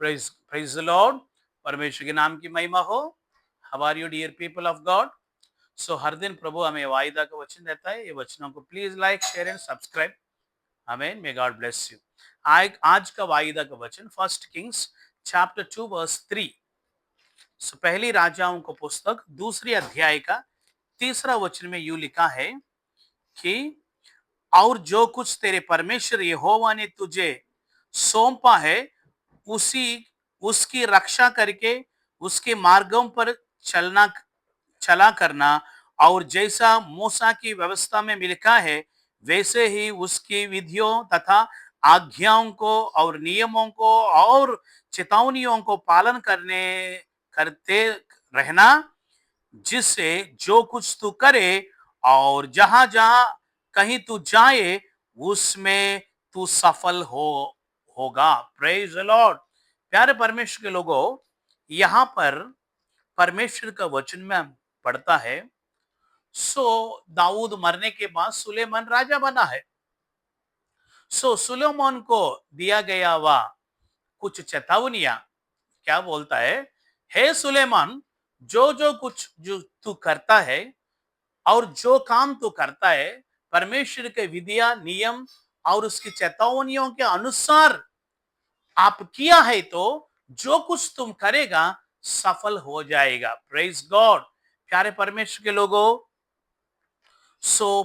Praise the Lord. परमेश्वर के नाम की महिमा हो. How are you dear people of God? So हर दिन प्रभु हमें वायदा का वचन देता है. ये वचनों को please like share and subscribe. आमीन. May God bless you. आज का वायदा का वचन 1 Kings chapter 2 verse 3. So पहली राजाओं को पुस्तक दूसरी अध्याय का तीसरा वचन में यूं लिखा है कि और जो कुछ तेरे परमेश्वर यहोवा ने तुझे सौंपा है उसी उसकी रक्षा करके उसके मार्गों पर चला करना और जैसा मूसा की व्यवस्था में लिखा है वैसे ही उसकी विधियों तथा आज्ञाओं को और नियमों को और चेतावनियों को पालन करते रहना, जिससे जो कुछ तू करे और जहां जहां कहीं तू जाए उसमें तू सफल होगा. Praise the Lord. प्यारे परमेश्वर के लोगों, यहां पर परमेश्वर का वचन में पढ़ता है. दाऊद मरने के बाद सुलेमान राजा बना है. सुलेमान को दिया गया वह कुछ चेतावनियां क्या बोलता है? हे सुलेमान, जो जो कुछ जो तू करता है और जो काम तू करता है परमेश्वर के विधिया नियम और उसकी चेतावनियों के अनुसार आप किया है तो जो कुछ तुम करेगा सफल हो जाएगा. Praise God. प्यारे परमेश्वर के लोगों,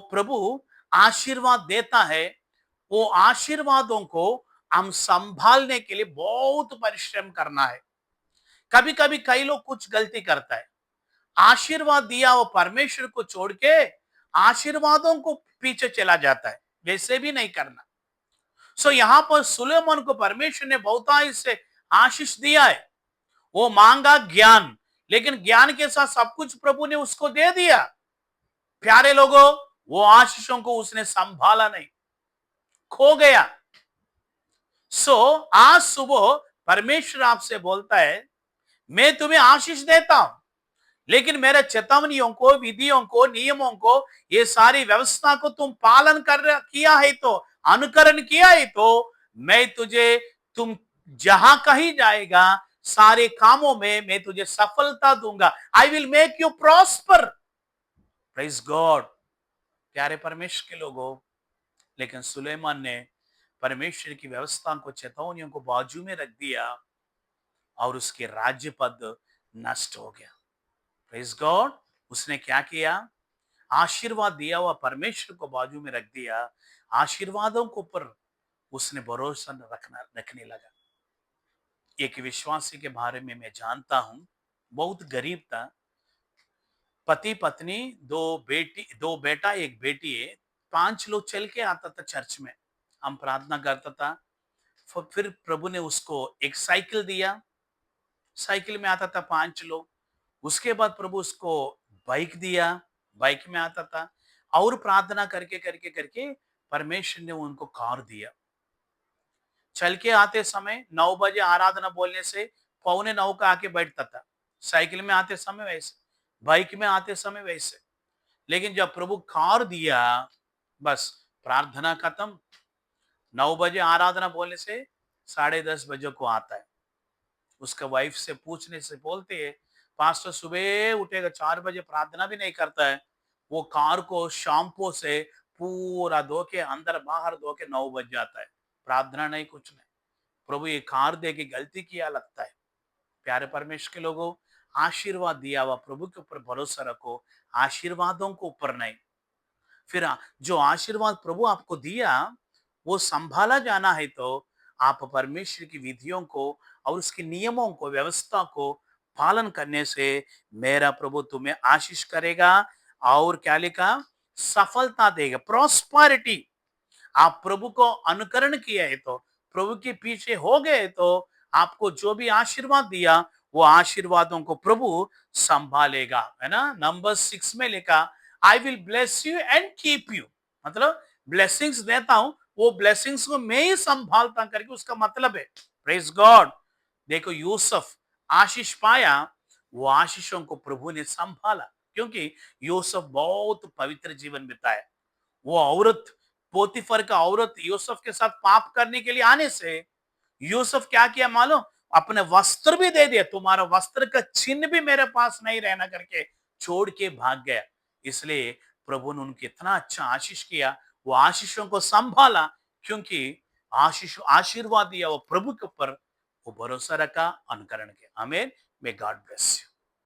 प्रभु आशीर्वाद देता है. वो आशीर्वादों को हम संभालने के लिए बहुत परिश्रम करना है. कभी कभी कई लोग कुछ गलती करता है. आशीर्वाद दिया वो परमेश्वर को छोड़ के आशीर्वादों को पीछे चला जाता है. वैसे भी नहीं करना. यहां पर सुलेमान को परमेश्वर ने बहुतायत से आशीष दिया है. वो मांगा ज्ञान, लेकिन ज्ञान के साथ सब कुछ प्रभु ने उसको दे दिया. प्यारे लोगों, वो आशीषों को उसने संभाला नहीं, खो गया. आज सुबह परमेश्वर आपसे बोलता है, मैं तुम्हें आशीष देता हूं, लेकिन मेरे चेतावनियों को, विधियों को, नियमों को, ये सारी व्यवस्था को तुम पालन किया है तो, अनुकरण किया है तो मैं तुम जहां कहीं जाएगा सारे कामों में मैं तुझे सफलता दूंगा. I will make you prosper. Praise God. प्यारे परमेश्वर के लोगों, लेकिन सुलेमान ने परमेश्वर की व्यवस्था को, चेतावनियों को बाजू में रख दिया और उसके राज्य पद नष्ट हो गया. Praise God. उसने क्या किया? आशीर्वाद दिया हुआ परमेश्वर को बाजू में रख दिया. आशीर्वादों के ऊपर उसने भरोसा रखने लगा. एक विश्वासी के बारे में मैं जानता हूं, बहुत गरीब था. पति पत्नी, दो बेटा एक बेटी है. 5 लोग चल के आता था चर्च में. हम प्रार्थना करता था. फिर प्रभु ने उसको एक साइकिल दिया. साइकिल में आता था 5 लोग. उसके बाद प्रभु उसको बाइक दिया. बाइक में आता था. और प्रार्थना करके करके करके परमेश्वर ने उनको कार दिया. चल के आते समय 9 बजे आराधना बोलने से 8:45 का आके बैठता था. साइकिल में आते समय वैसे, बाइक में आते समय वैसे. लेकिन जब प्रभु कार दिया, बस प्रार्थना खत्म. 9 बजे आराधना बोलने से 10:30 बजे को आता है. उसका वाइफ से पूछने से बोलते है, पास्टर सुबह उठेगा 4 बजे, प्रार्थना भी नहीं करता है. वो कार को शैम्पू से पूरा धो के अंदर बाहर धो के 9 बज जाता है. प्रार्थना नहीं, कुछ नहीं. प्रभु ये कार दे के गलती किया लगता है. प्यारे परमेश्वर के लोगों, आशीर्वाद दिया हुआ प्रभु के ऊपर भरोसा रखो, आशीर्वादों को ऊपर नहीं. फिर जो आशीर्वाद प्रभु आपको दिया वो संभाला जाना है तो आप परमेश्वर की विधियों को और उसके नियमों को, व्यवस्था को पालन करने से मेरा प्रभु तुम्हें आशीष करेगा. और क्या लिखा? सफलता देगा, प्रॉस्पेरिटी. आप प्रभु को अनुकरण किया है तो, प्रभु के पीछे हो गए तो आपको जो भी आशीर्वाद दिया वो आशीर्वादों को प्रभु संभालेगा. है ना? नंबर 6 में लिखा, I will bless you and keep you. मतलब ब्लेसिंग्स देता हूं, वो ब्लेसिंग्स को मैं ही संभालता करके उसका मतलब है. Praise God. देखो, यूसुफ आशीष पाया, वो आशीषों को प्रभु ने संभाला, क्योंकि यूसुफ बहुत पवित्र जीवन बिताया. वो औरत, पोतीफर का औरत यूसुफ के साथ पाप करने के लिए आने से यूसुफ क्या किया मालूम? अपने वस्त्र भी दे दिया, तुम्हारा वस्त्र का चिन्ह भी मेरे पास नहीं रहना करके छोड़ के भाग गया। इसलिए प्रभु ने उनको इतना अच्छा आशीष किया, वो आशीषों को संभाला, क्योंकि आशीष आशीर्वाद दिया वो प्रभु के ऊपर, वो भरोसा रखा, अनुकरण किया। आमीन। May God bless you.